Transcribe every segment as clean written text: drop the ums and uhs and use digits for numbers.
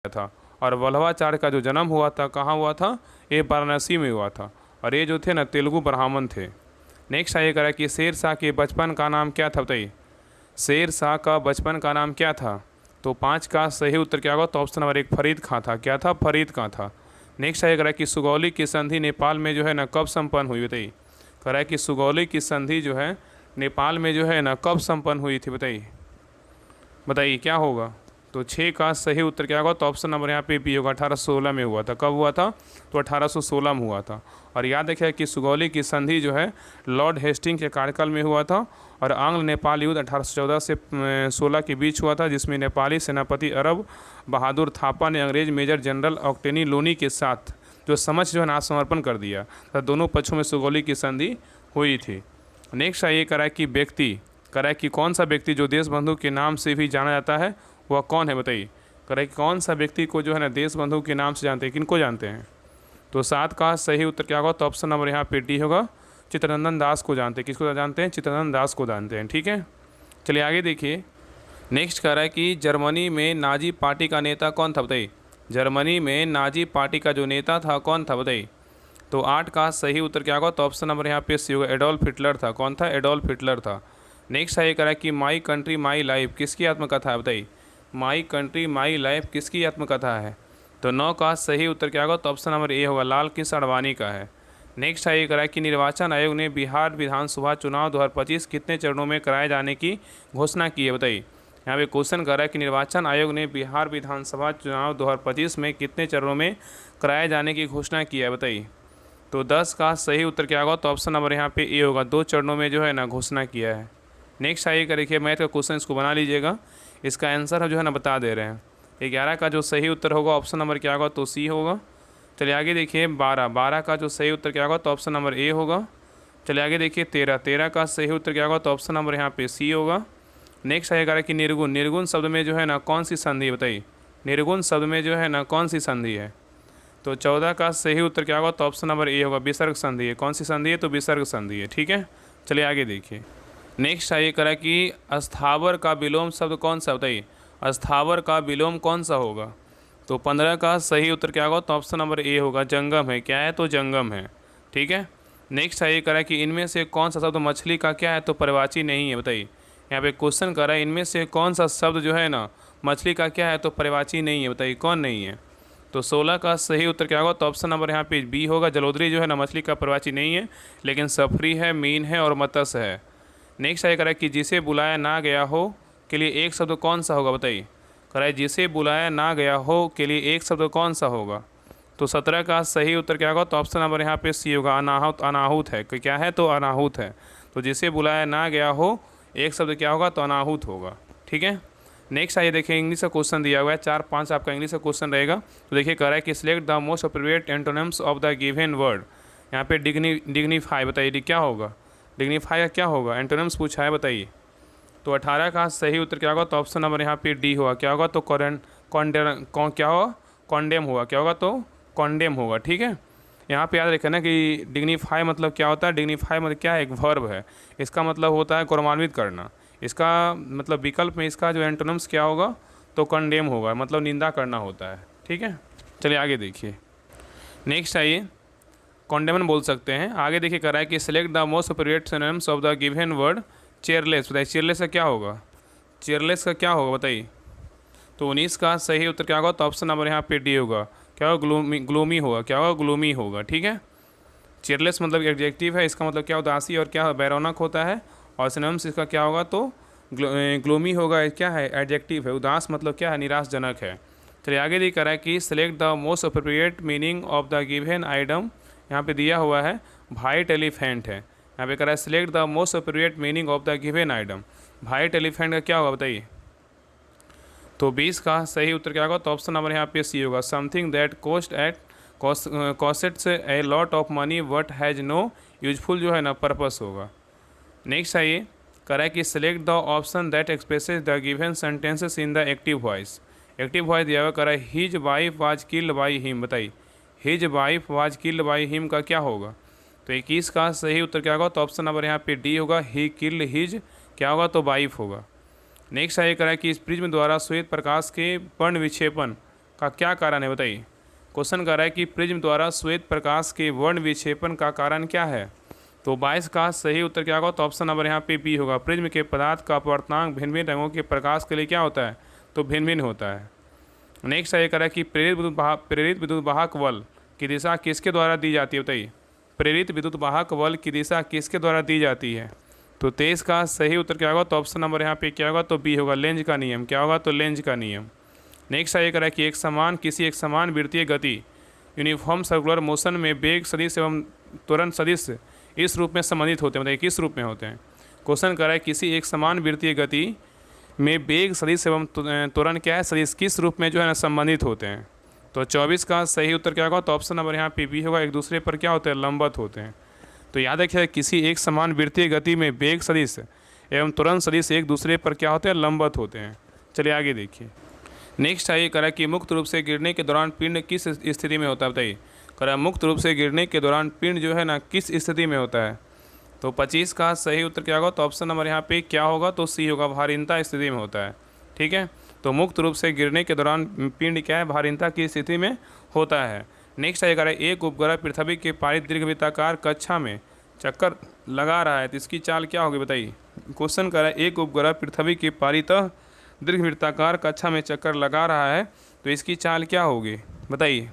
था। और वल्लभाचार्य का जो जन्म हुआ था कहाँ हुआ था, ये वाराणसी में हुआ था। और ये जो थे ना तेलुगु ब्राह्मण थे। नेक्स्ट आइए करा कि शेर शाह के बचपन का नाम क्या था बताइए। शेर शाह का बचपन का नाम क्या था। तो 5 का सही उत्तर क्या होगा, तो ऑप्शन नंबर 1 फरीद खां था। क्या था, फरीद खां था। नेक्स्ट आइए करा कि सुगौली की संधि नेपाल में जो है ना कब संपन्न हुई बताइए। कह रहा है कि सुगौली की संधि जो है नेपाल में जो है ना कब संपन्न हुई थी बताइए। बताइए क्या होगा। तो 6 का सही उत्तर क्या होगा, तो ऑप्शन नंबर यहाँ पे बी होगा, 1816 में हुआ था। कब हुआ था, तो 1816 में हुआ था। और याद रखिए कि सुगौली की संधि जो है लॉर्ड हेस्टिंग के कार्यकाल में हुआ था। और आंग्ल नेपाल युद्ध 1814 से 16 के बीच हुआ था, जिसमें नेपाली सेनापति अरब बहादुर थापा ने अंग्रेज मेजर जनरल ऑक्टेनी लोनी के साथ जो समझ जो है ना आत्मसमर्पण कर दिया। तो दोनों पक्षों में सुगौली की संधि हुई थी। नेक्स्ट आइए करा कि व्यक्ति, करा कि कौन सा व्यक्ति जो देशबंधु के नाम से भी जाना जाता है वह कौन है बताइए। करा कि कौन सा व्यक्ति को जो है ना देशबंधु के नाम से जानते हैं, किनको जानते हैं। तो 7 का सही उत्तर क्या होगा, तो ऑप्शन नंबर यहाँ पे डी होगा, चित्तरंजन दास को जानते हैं। किसको जानते हैं, चित्तरंजन दास को जानते हैं। ठीक है, चलिए आगे देखिए। नेक्स्ट कह रहा है कि जर्मनी में नाजी पार्टी का नेता कौन था बताइए। जर्मनी में नाजी पार्टी का जो नेता था कौन था बताइए। तो 8 का सही उत्तर क्या होगा, तो ऑप्शन नंबर यहाँ पे सी होगा, एडोल्फ हिटलर था। कौन था, एडोल्फ हिटलर था। नेक्स्ट है ये कह रहा है कि माई कंट्री माई लाइफ किसकी आत्मकथा है बताइए। माई कंट्री माई लाइफ किसकी आत्मकथा है। तो 9 का सही उत्तर क्या होगा, तो ऑप्शन नंबर ए होगा, लाल कृष्ण आडवाणी का है। नेक्स्ट है ये कह रहा है कि निर्वाचन आयोग ने बिहार विधानसभा चुनाव 2025 कितने चरणों में कराए जाने की घोषणा की है बताइए। यहाँ पे क्वेश्चन कर रहा है कि निर्वाचन आयोग ने बिहार विधानसभा चुनाव 2025 में कितने चरणों में कराए जाने की घोषणा की है बताइए। तो 10 का सही उत्तर क्या होगा, तो ऑप्शन नंबर यहाँ पे ए होगा, 2 चरणों में जो है ना घोषणा किया है। नेक्स्ट आइए का देखिए, मैथ का क्वेश्चन इसको बना लीजिएगा। इसका आंसर जो है ना बता दे रहे हैं। 11 का जो सही उत्तर होगा ऑप्शन नंबर क्या होगा, तो सी होगा। चलिए आगे देखिए 12 का जो सही उत्तर क्या होगा, तो ऑप्शन नंबर ए होगा। चलिए आगे देखिए 13 का सही उत्तर क्या होगा, तो ऑप्शन नंबर यहाँ पे सी होगा। नेक्स्ट आएगा कि निर्गुण, निर्गुण शब्द में जो है ना कौन सी संधि बताइए। निर्गुण शब्द में जो है ना कौन सी संधि है। तो 14 का सही उत्तर क्या होगा, तो ऑप्शन नंबर ए होगा, विसर्ग संधि है। कौन सी संधि है, तो विसर्ग संधि है। ठीक है, चलिए आगे देखिए। नेक्स्ट आइए करा कि अस्थावर का विलोम शब्द कौन सा बताइए। अस्थावर का विलोम कौन सा होगा। तो 15 का सही उत्तर क्या होगा, तो ऑप्शन नंबर ए होगा, जंगम है। क्या है, तो जंगम है। ठीक है, नेक्स्ट आइए करा कि इनमें से कौन सा शब्द मछली का क्या है, तो पर्यायवाची नहीं है बताइए। यहाँ पे क्वेश्चन कर रहा है इनमें से कौन सा शब्द जो है ना मछली का क्या है, तो पर्यायवाची नहीं है बताइए, कौन नहीं है। तो 16 का सही उत्तर क्या होगा, तो ऑप्शन नंबर यहाँ पे बी होगा, जलोदरी जो है ना मछली का पर्यायवाची नहीं है, लेकिन सफरी है, मीन है और मत्स्य है। नेक्स्ट आइए करा कि जिसे बुलाया ना गया हो के लिए एक शब्द कौन सा होगा बताइए। करा है जिसे बुलाया ना गया हो के लिए एक शब्द कौन सा होगा। तो 17 का सही उत्तर क्या होगा, तो ऑप्शन नंबर यहाँ पे सी होगा, अनाहुत। अनाहुत है, क्या है, तो अनाहुत है। तो जिसे बुलाया ना गया हो एक शब्द क्या होगा, तो अनाहुत होगा। ठीक है, नेक्स्ट आइए देखिए, इंग्लिश का क्वेश्चन दिया हुआ है, 4-5 आपका इंग्लिश का क्वेश्चन रहेगा। तो देखिए कह रहा है कि select the most appropriate antonyms of the given word. यहाँ पे डिग्निफाई बताइए क्या होगा, डिग्निफाई का क्या होगा, एंटोनिम्स पूछा है बताइए। तो 18 का सही उत्तर क्या होगा, तो ऑप्शन नंबर यहाँ पे डी होगा। क्या होगा, तो क्या होगा, कॉन्डेम होगा। क्या होगा, तो कॉन्डेम होगा। ठीक है, यहाँ पे याद रखें ना कि डिग्निफाई मतलब क्या होता है। डिग्निफाई मतलब क्या है, एक वर्ब है। इसका मतलब होता है गौरवान्वित करना। इसका मतलब विकल्प में इसका जो एंटोनिम्स क्या होगा, तो कंडेम होगा, मतलब निंदा करना होता है। ठीक है, चलिए आगे देखिए। नेक्स्ट आइए, कॉन्डेमन बोल सकते हैं। आगे देखिए कह रहा है कि select the most appropriate synonyms of the given word chairless. बताइए चेयरलेस का क्या होगा, चेयरलेस का क्या होगा बताइए। तो 19 का सही उत्तर क्या होगा, तो ऑप्शन नंबर यहाँ पे डी होगा। क्या होगा, ग्लूमी होगा। क्या होगा, ग्लूमी होगा। ठीक है, चेयरलेस मतलब एडजेक्टिव है, इसका मतलब क्या उदासी और क्या बैरौनक होता है। और सिनोनिम्स इसका क्या होगा, तो ग्लूमी होगा। क्या है, एडजेक्टिव है। उदास मतलब क्या है, निराशजनक है। चलिए आगे दी करा है कि select the most appropriate meaning of the given item. यहाँ पे दिया हुआ है वाइट एलिफेंट है। यहाँ पे करा है select the most appropriate meaning of the given item. White elephant का क्या होगा बताइए। तो 20 का सही उत्तर क्या होगा, तो ऑप्शन नंबर यहाँ पे सी होगा, something that costs a lot of money but has no useful जो है ना पर्पस होगा। नेक्स्ट आइए करा है कि select the option that expresses the given sentences in the active voice. Active voice दिया हुआ करा है his wife was killed by him. बताइए his wife was killed by him का क्या होगा। तो 21 का सही उत्तर क्या होगा, तो ऑप्शन नंबर यहाँ पे डी होगा, ही किल्ड हिज क्या होगा, तो वाइफ होगा। नेक्स्ट आइए करा है कि इस प्रिज्म द्वारा श्वेत प्रकाश के पर्ण विक्षेपण का क्या कारण है बताइए। क्वेश्चन कर रहा है कि प्रिज्म द्वारा श्वेत प्रकाश के वर्ण विक्षेपण का कारण क्या है। तो 22 का सही उत्तर क्या होगा, तो ऑप्शन नंबर यहाँ पे बी होगा। प्रिज्म के पदार्थ का अपवर्तनांक भिन्न भिन्न रंगों के प्रकाश के लिए क्या होता है, तो भिन्न भिन्न होता है। नेक्स्ट ये करा कि प्रेरित विद्युत वाहक बल की दिशा किसके द्वारा दी जाती है बताइए। प्रेरित विद्युत वाहक बल की दिशा किसके द्वारा दी जाती है। तो 23 का सही उत्तर क्या होगा, तो ऑप्शन नंबर यहाँ पे क्या होगा, तो बी होगा, लेंज का नियम। क्या होगा, तो लेंज का नियम। नेक्स्ट ये करा कि किसी एक समान वृत्तीय गति यूनिफॉर्म सर्कुलर मोशन में वेग सदिश एवं त्वरण सदिश इस रूप में संबंधित होते हैं। बताइए किस रूप में होते हैं। क्वेश्चन कर रहा है किसी एक समान वृत्तीय गति में वेग सदिश एवं त्वरण क्या है, सदिश किस रूप में जो है ना संबंधित होते हैं। तो 24 का सही उत्तर क्या होगा, तो ऑप्शन नंबर यहाँ पे बी होगा, एक दूसरे पर क्या होते हैं, लंबवत होते हैं। तो याद रखिए किसी एक समान वृत्तीय गति में वेग सदिश एवं त्वरण सदिश एक दूसरे पर क्या होते हैं, लंबवत होते हैं। चलिए आगे देखिए। नेक्स्ट है ये करा कि मुक्त रूप से गिरने के दौरान पिंड किस स्थिति में होता है बताइए। करा मुक्त रूप से गिरने के दौरान पिंड जो है ना किस स्थिति में होता है। तो 25 का सही उत्तर क्या होगा, तो ऑप्शन नंबर यहाँ पे क्या होगा, तो सी होगा, भारीनता स्थिति में होता है। ठीक है, तो मुक्त रूप से गिरने के दौरान पिंड क्या है, भारीनता की स्थिति में होता है। नेक्स्ट है करा एक उपग्रह पृथ्वी के पारित दीर्घवृत्ताकार कक्षा में चक्कर लगा रहा है, तो इसकी चाल क्या होगी बताइए। क्वेश्चन करा एक उपग्रह पृथ्वी के पारित दीर्घवृत्ताकार कक्षा में चक्कर लगा रहा है, तो इसकी चाल क्या होगी बताइए।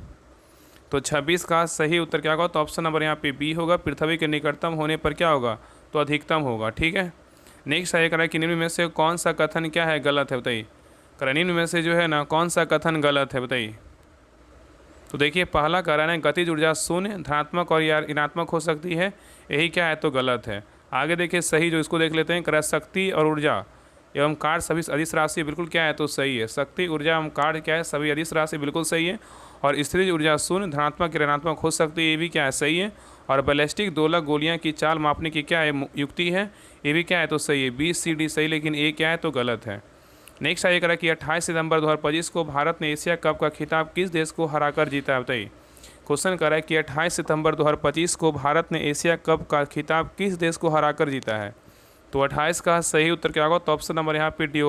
तो 26 का सही उत्तर क्या होगा, तो ऑप्शन नंबर यहाँ पे बी होगा, पृथ्वी के निकटतम होने पर क्या होगा, तो अधिकतम होगा। ठीक है, नेक्स्ट है करा कि निम्न में से कौन सा कथन क्या है, गलत है बताइए। करा निम्न में से जो है ना कौन सा कथन गलत है बताइए। तो देखिए पहला कह रहा है गतिज ऊर्जा शून्य, धनात्मक और या ऋणात्मक हो सकती है, यही क्या है, तो गलत है। आगे देखिए सही जो इसको देख लेते हैं, करा शक्ति और ऊर्जा एवं कार्य सभी अदिश राशि बिल्कुल क्या है, तो सही है। शक्ति ऊर्जा एवं कार्य क्या है, सभी अदिश राशि बिल्कुल सही है। और स्थितिज ऊर्जा शून्य, धनात्मक या ऋणात्मक हो सकती है, ये भी क्या है, सही है। और बैलिस्टिक दोलक गोलियां की चाल मापने की क्या है, युक्ति है, ये भी क्या है, तो सही है। बी सी डी सही, लेकिन ए क्या है, तो गलत है। नेक्स्ट ये करा कि 28 सितंबर 2025 को भारत ने एशिया कप का खिताब किस देश को हराकर जीता है बताइए। क्वेश्चन कर रहा है कि 28 सितंबर 2025 को भारत ने एशिया कप का खिताब किस देश को हराकर जीता है। तो 28 का सही उत्तर क्या होगा, तो ऑप्शन नंबर यहाँ पे डी